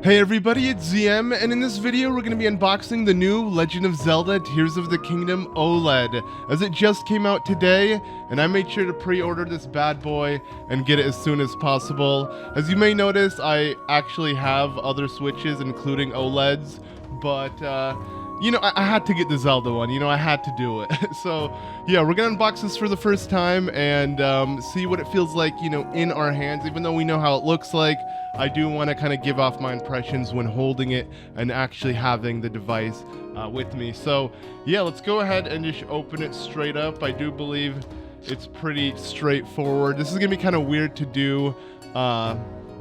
Hey everybody, it's ZM, and in this video we're going to be unboxing the new Legend of Zelda Tears of the Kingdom OLED, as it just came out today, and I made sure to pre-order this bad boy and get it as soon as possible. As you may notice, I actually have other Switches, including OLEDs, but you know, I had to get the Zelda one, I had to do it. So, yeah, we're gonna unbox this for the first time and see what it feels like, in our hands. Even though we know how it looks like, I do want to kind of give off my impressions when holding it and actually having the device with me. So, yeah, let's go ahead and just open it straight up. I do believe it's pretty straightforward. This is gonna be kind of weird to do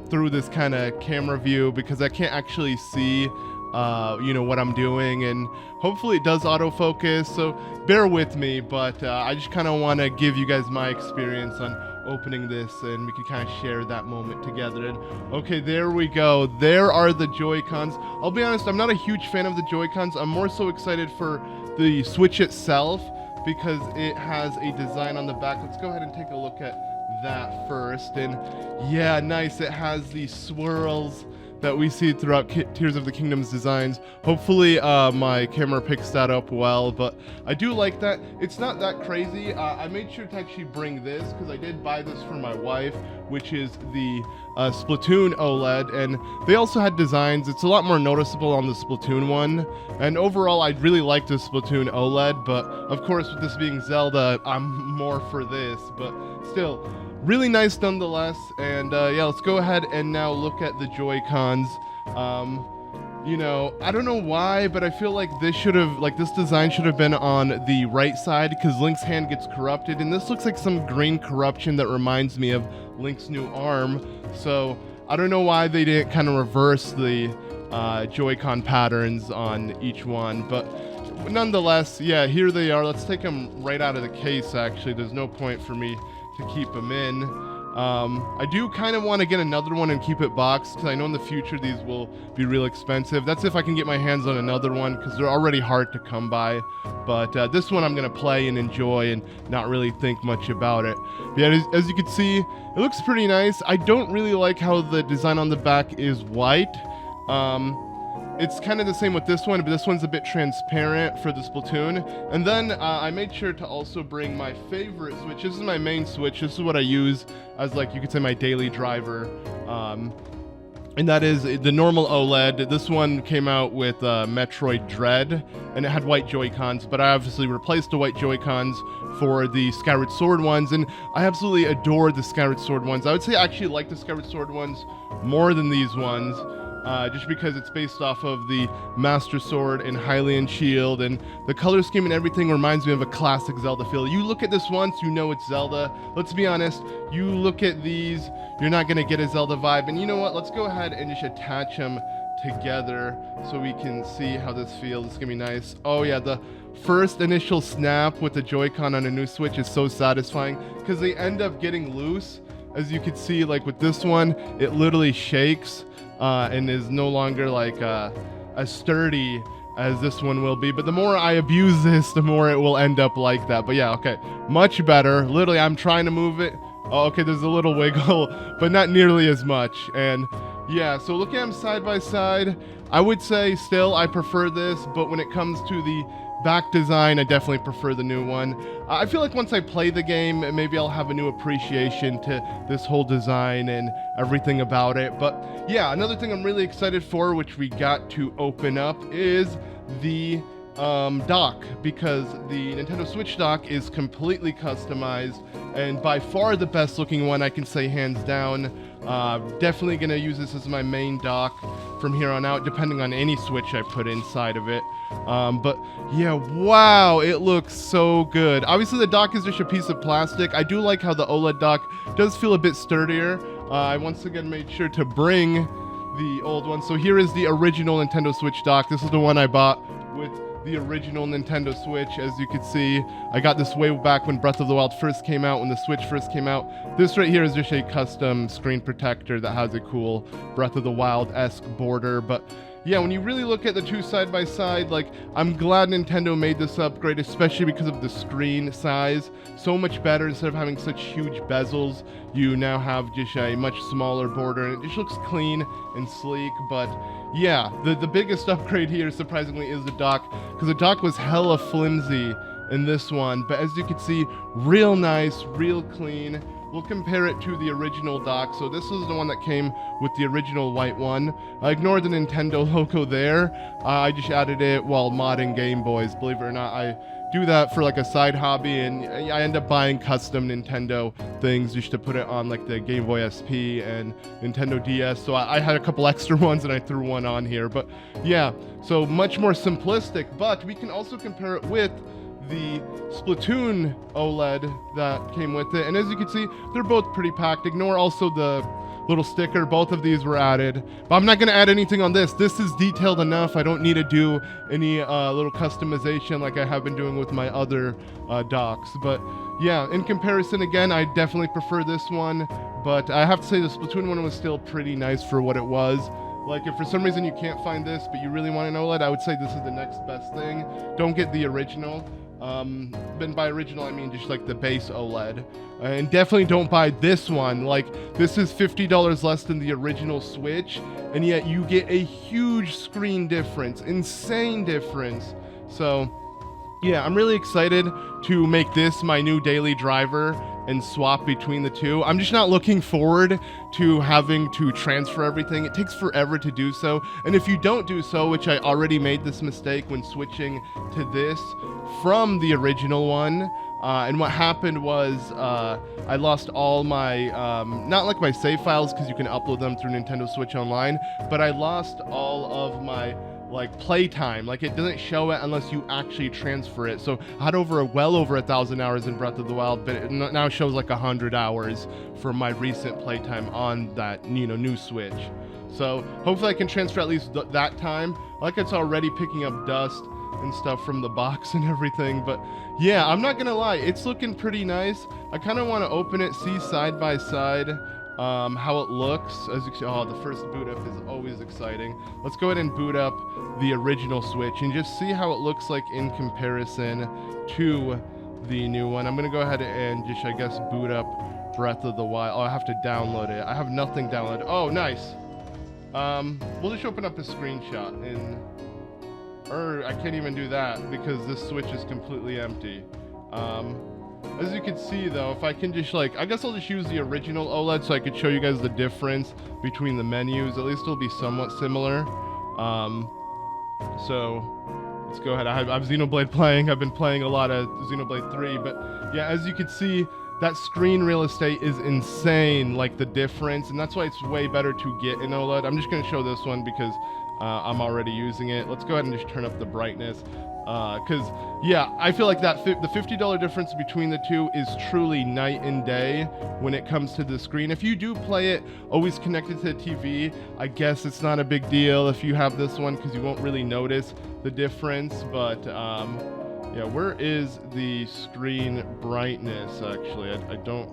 through this kind of camera view because I can't actually see what I'm doing, and hopefully it does autofocus, so bear with me, but I just kind of want to give you guys my experience on opening this, and we can kind of share that moment together. And okay, there we go. There are the Joy-Cons. I'll be honest, I'm not a huge fan of the Joy-Cons. I'm more so excited for the Switch itself because it has a design on the back. Let's go ahead and take a look at that first. And yeah, nice. It has these swirls that we see throughout Tears of the Kingdom's designs. Hopefully my camera picks that up well, but I do like that. It's not that crazy. I made sure to actually bring this because I did buy this for my wife, which is the Splatoon OLED, and they also had designs. It's a lot more noticeable on the Splatoon one, and overall I really like the Splatoon OLED, but of course with this being Zelda, I'm more for this, but still, really nice nonetheless. And yeah, let's go ahead and now look at the Joy-Cons. I don't know why, but I feel like this design should have been on the right side because Link's hand gets corrupted, and this looks like some green corruption that reminds me of Link's new arm. So I don't know why they didn't kind of reverse the Joy-Con patterns on each one, but nonetheless, yeah, here they are. Let's take them right out of the case. Actually, there's no point for me to keep them in. I do kind of want to get another one and keep it boxed because I know in the future these will be real expensive. That's if I can get my hands on another one because they're already hard to come by. But this one I'm going to play and enjoy and not really think much about it. But yeah, as you can see, it looks pretty nice. I don't really like how the design on the back is white. It's kind of the same with this one, but this one's a bit transparent for the Splatoon. And then I made sure to also bring my favorite Switch. This is my main Switch. This is what I use as, like, you could say my daily driver. And that is the normal OLED. This one came out with Metroid Dread, and it had white Joy-Cons, but I obviously replaced the white Joy-Cons for the Skyward Sword ones, and I absolutely adore the Skyward Sword ones. I would say I actually like the Skyward Sword ones more than these ones. Just because it's based off of the Master Sword and Hylian Shield, and the color scheme and everything reminds me of a classic Zelda feel. You look at this once, you know it's Zelda. Let's be honest, you look at these, you're not going to get a Zelda vibe. And you know what, let's go ahead and just attach them together so we can see how this feels. It's going to be nice. Oh yeah, the first initial snap with the Joy-Con on a new Switch is so satisfying because they end up getting loose. As you can see, like with this one, it literally shakes. And is no longer like as sturdy as this one will be. But the more I abuse this, the more it will end up like that. But yeah, okay, much better. Literally, I'm trying to move it. Oh, okay, there's a little wiggle, but not nearly as much. And yeah, so looking at them side by side, I would say still I prefer this, but when it comes to the back design, I definitely prefer the new one. I feel like once I play the game, maybe I'll have a new appreciation to this whole design and everything about it. But yeah, another thing I'm really excited for, which we got to open up, is the dock, because the Nintendo Switch dock is completely customized and by far the best looking one, I can say hands down. Definitely gonna use this as my main dock from here on out, depending on any Switch I put inside of it. But yeah, wow, it looks so good. Obviously the dock is just a piece of plastic. I do like how the OLED dock does feel a bit sturdier. I once again made sure to bring the old one. So here is the original Nintendo Switch dock. This is the one I bought with the original Nintendo Switch. As you can see, I got this way back when Breath of the Wild first came out, when the Switch first came out. This right here is just a custom screen protector that has a cool Breath of the Wild-esque border. But yeah, when you really look at the two side by side, like, I'm glad Nintendo made this upgrade, especially because of the screen size. So much better. Instead of having such huge bezels, you now have just a much smaller border, and it just looks clean and sleek. But yeah, the biggest upgrade here, surprisingly, is the dock, because the dock was hella flimsy in this one, but as you can see, real nice, real clean. We'll compare it to the original dock. So this is the one that came with the original white one. Ignore the Nintendo logo there. I just added it while modding Game Boys. Believe it or not, I do that for like a side hobby, and I end up buying custom Nintendo things just to put it on like the Game Boy SP and Nintendo DS. So I had a couple extra ones and I threw one on here. But yeah, so much more simplistic, but we can also compare it with the Splatoon OLED that came with it, and as you can see, they're both pretty packed. Ignore also the little sticker. Both of these were added, but I'm not going to add anything on this. This is detailed enough. I don't need to do any little customization like I have been doing with my other docks. But yeah, in comparison, again, I definitely prefer this one, but I have to say the Splatoon one was still pretty nice for what it was. Like, if for some reason you can't find this, but you really want an OLED, I would say this is the next best thing. Don't get the original. And by original, I mean just like the base OLED. And definitely don't buy this one. Like, this is $50 less than the original Switch, and yet you get a huge screen difference. Insane difference. So, yeah, I'm really excited to make this my new daily driver and swap between the two. I'm just not looking forward to having to transfer everything. It takes forever to do so. And if you don't do so, which I already made this mistake when switching to this from the original one, and what happened was I lost all my, not like my save files, because you can upload them through Nintendo Switch Online, but I lost all of my like playtime. Like, it doesn't show it unless you actually transfer it. So I had well over 1,000 hours in Breath of the Wild, but it now shows like 100 hours for my recent playtime on that, you know, new Switch. So hopefully I can transfer at least that time. Like, it's already picking up dust and stuff from the box and everything. But yeah, I'm not gonna lie, it's looking pretty nice. I kind of want to open it, see side by side how it looks. As you can see, oh, the first boot up is always exciting. Let's go ahead and boot up the original Switch and just see how it looks like in comparison to the new one. I'm gonna go ahead and just, I guess, boot up Breath of the Wild. Oh, I have to download it. I have nothing downloaded. Oh, nice. We'll just open up a screenshot, or I can't even do that because this Switch is completely empty. As you can see though, if I can just like, I guess I'll just use the original OLED so I could show you guys the difference between the menus. At least it'll be somewhat similar. So let's go ahead. I have Xenoblade playing. I've been playing a lot of Xenoblade 3, but yeah, as you can see, that screen real estate is insane, like the difference, and that's why it's way better to get an OLED. I'm just going to show this one because I'm already using it. Let's go ahead and just turn up the brightness. Because, yeah, I feel like that the $50 difference between the two is truly night and day when it comes to the screen. If you do play it always connected to the TV, I guess it's not a big deal if you have this one because you won't really notice the difference. But, yeah, where is the screen brightness, actually? I don't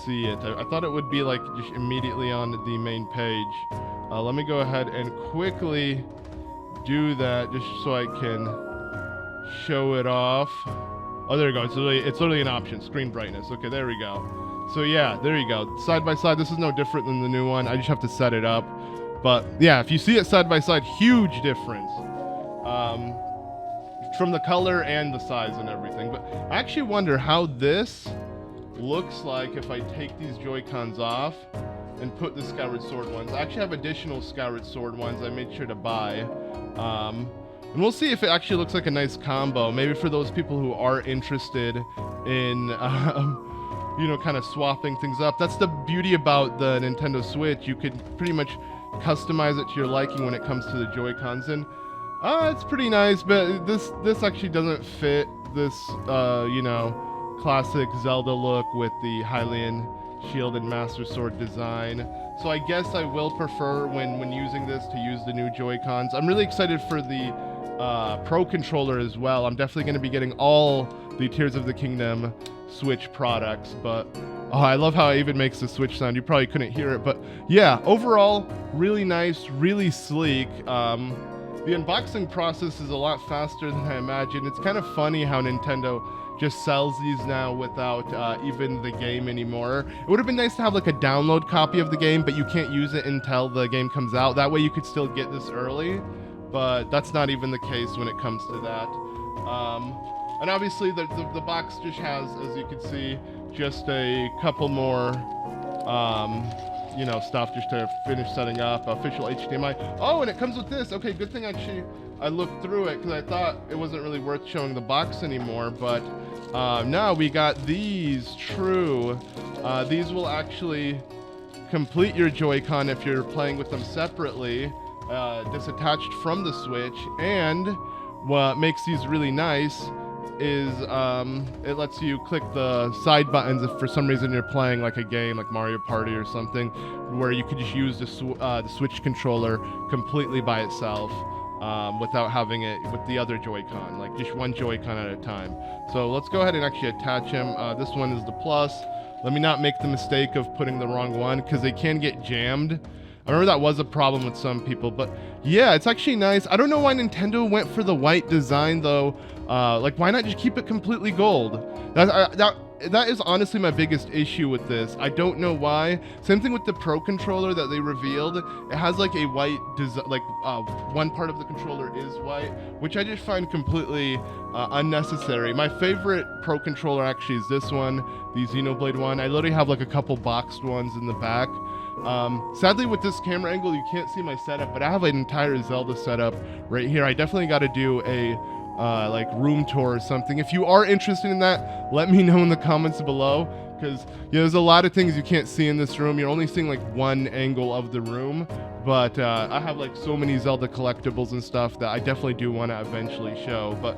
see it. I thought it would be, like, just immediately on the main page. Let me go ahead and quickly do that just so I can show it off. Oh, there we go. It's literally an option. Screen brightness. Okay, there we go. So yeah, there you go. Side by side, this is no different than the new one. I just have to set it up. But yeah, if you see it side by side, huge difference from the color and the size and everything. But I actually wonder how this looks like if I take these Joy-Cons off and put the Skyward Sword ones. I actually have additional Skyward Sword ones I made sure to buy. And we'll see if it actually looks like a nice combo. Maybe for those people who are interested in, you know, kind of swapping things up. That's the beauty about the Nintendo Switch. You could pretty much customize it to your liking when it comes to the Joy-Cons. And it's pretty nice, but this actually doesn't fit this, you know, classic Zelda look with the Hylian Shield and Master Sword design. So I guess I will prefer when using this to use the new Joy-Cons. I'm really excited for the Pro Controller as well. I'm definitely going to be getting all the Tears of the Kingdom Switch products, but Oh, I love how it even makes the Switch sound. You probably couldn't hear it, but yeah, overall, really nice, really sleek. The unboxing process is a lot faster than I imagined. It's kind of funny how Nintendo just sells these now without even the game anymore. It would have been nice to have like a download copy of the game, but you can't use it until the game comes out. That way you could still get this early, but that's not even the case when it comes to that. And obviously the box just has, as you can see, just a couple more you know, stuff just to finish setting up, official HDMI. Oh, and it comes with this. Okay, good thing actually I looked through it because I thought it wasn't really worth showing the box anymore, but now we got these. True. These will actually complete your Joy-Con if you're playing with them separately, disattached from the Switch. And what makes these really nice is it lets you click the side buttons if for some reason you're playing like a game like Mario Party or something, where you could just use the Switch controller completely by itself without having it with the other Joy-Con, like just one Joy-Con at a time. So let's go ahead and actually attach them. This one is the Plus. Let me not make the mistake of putting the wrong one because they can get jammed. I remember that was a problem with some people, but yeah, it's actually nice. I don't know why Nintendo went for the white design though. Like, why not just keep it completely gold? That is honestly my biggest issue with this. I don't know why. Same thing with the Pro controller that they revealed. It has like a white design, like one part of the controller is white, which I just find completely unnecessary. My favorite Pro controller actually is this one, the Xenoblade one. I literally have like a couple boxed ones in the back. Sadly with this camera angle you can't see my setup, but I have an entire Zelda setup right here. I definitely got to do a like room tour or something. If you are interested in that, let me know in the comments below, because there's a lot of things you can't see in this room. You're only seeing like one angle of the room, but I have like so many Zelda collectibles and stuff that I definitely do want to eventually show. But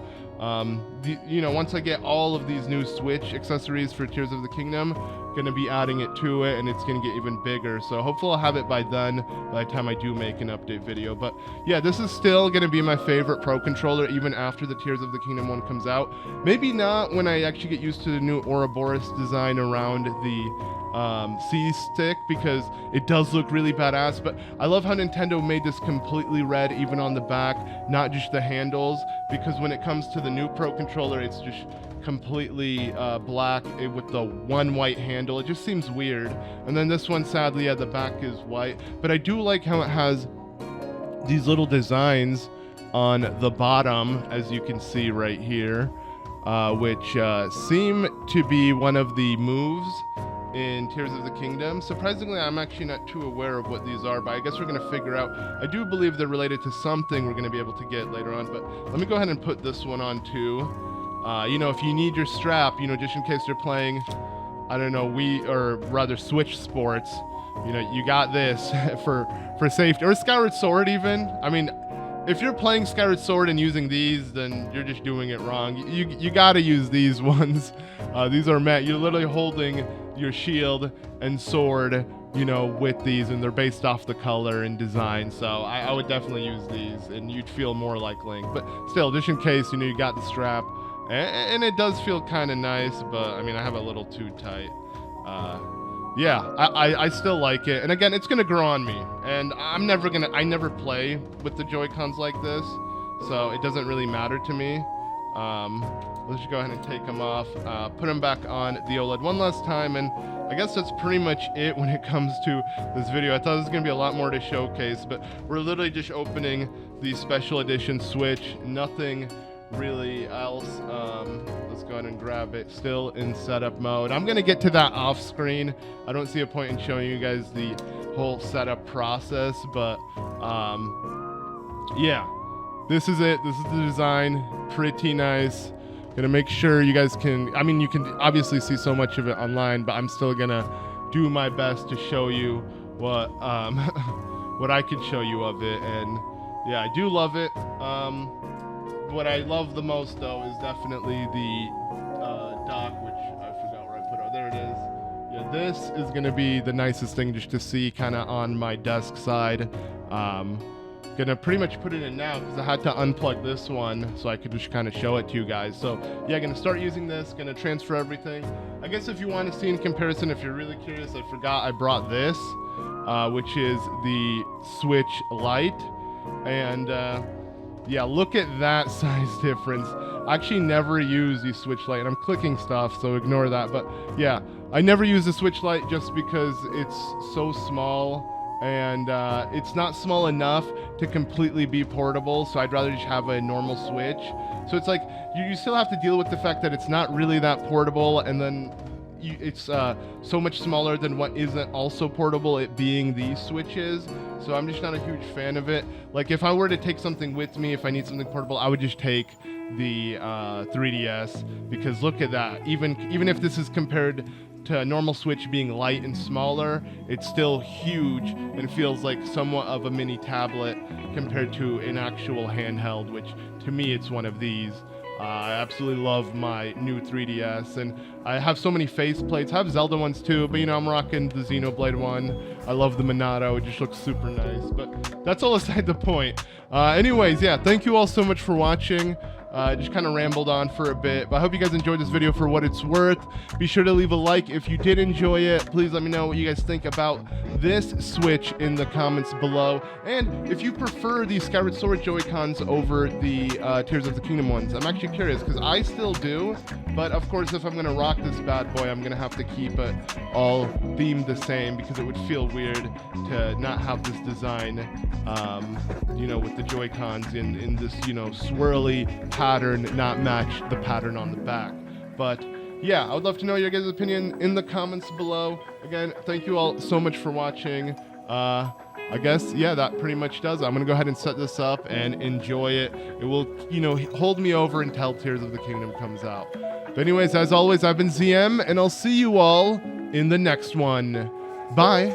you know, once I get all of these new Switch accessories for Tears of the Kingdom, gonna be adding it to it, and it's gonna get even bigger. So hopefully I'll have it by then, by the time I do make an update video. But yeah, this is still gonna be my favorite Pro controller even after the Tears of the Kingdom one comes out. Maybe not when I actually get used to the new Ouroboros design around the C-stick, because it does look really badass. But I love how Nintendo made this completely red even on the back, not just the handles, because when it comes to the new Pro controller, it's just completely black with the one white handle. It just seems weird. And then this one, sadly, yeah, the back is white, but I do like how it has these little designs on the bottom, as you can see right here, which seem to be one of the moves in Tears of the Kingdom. Surprisingly, I'm actually not too aware of what these are, but I guess we're going to figure out. I do believe they're related to something we're going to be able to get later on, but let me go ahead and put this one on too. You know, if you need your strap, you know, just in case you're playing, I don't know, Switch sports, you know, you got this for safety. Or Skyward Sword even. I mean, if you're playing Skyward Sword and using these, then you're just doing it wrong. You gotta use these ones. These are meant, you're literally holding your shield and sword, you know, with these, and they're based off the color and design. So I would definitely use these, and you'd feel more like Link. But still, just in case, you know, you got the strap. And it does feel kind of nice, but I mean, I have a little too tight. Yeah, I still like it. And again, it's gonna grow on me, and I never play with the Joy-Cons like this, so it doesn't really matter to me. Let's just go ahead and take them off, put them back on the OLED one last time, and I guess that's pretty much it when it comes to this video. I thought there was gonna be a lot more to showcase, but we're literally just opening the special edition Switch, nothing really else. Let's go ahead and grab it, still in setup mode. I'm gonna get to that off screen. I don't see a point in showing you guys the whole setup process, but yeah, this is it. This is the design, pretty nice. Gonna make sure you guys can, I mean, you can obviously see so much of it online, but I'm still gonna do my best to show you what what I can show you of it. And yeah, I do love it. What I love the most, though, is definitely the dock, which I forgot where I put it. There it is. Yeah, this is going to be the nicest thing just to see kind of on my desk side. Gonna pretty much put it in now because I had to unplug this one so I could just kind of show it to you guys. So yeah, gonna start using this, gonna transfer everything. I guess if you want to see in comparison, if you're really curious, I forgot I brought this, which is the Switch Lite. And yeah, look at that size difference. I actually never use the Switch Lite, and I'm clicking stuff, so ignore that. But yeah, I never use the Switch Lite just because it's so small. And it's not small enough to completely be portable, so I'd rather just have a normal Switch. So it's like you still have to deal with the fact that it's not really that portable, and then it's so much smaller than what isn't also portable, it being these Switches. So I'm just not a huge fan of it. Like if I were to take something with me, if I need something portable, I would just take the 3DS, because look at that. Even if this is compared to a normal Switch being light and smaller, it's still huge and feels like somewhat of a mini tablet compared to an actual handheld, which to me it's one of these. I absolutely love my new 3DS, and I have so many face plates. I have Zelda ones too, but you know, I'm rocking the Xenoblade one. I love the Monado, it just looks super nice, but that's all aside the point. Anyways, yeah, thank you all so much for watching. Just kind of rambled on for a bit, but I hope you guys enjoyed this video for what it's worth. Be sure to leave a like if you did enjoy it. Please let me know what you guys think about this Switch in the comments below. And if you prefer the Skyward Sword Joy-Cons over the Tears of the Kingdom ones, I'm actually curious, because I still do. But of course, if I'm going to rock this bad boy, I'm going to have to keep it all themed the same, because it would feel weird to not have this design, you know, with the Joy-Cons in this, you know, swirly pattern, not match the pattern on the back. But yeah, I would love to know your guys' opinion in the comments below. Again, thank you all so much for watching. I guess, yeah, that pretty much does it. I'm gonna go ahead and set this up and enjoy it. It will, you know, hold me over until Tears of the Kingdom comes out. But anyways, as always, I've been ZM, and I'll see you all in the next one. Bye.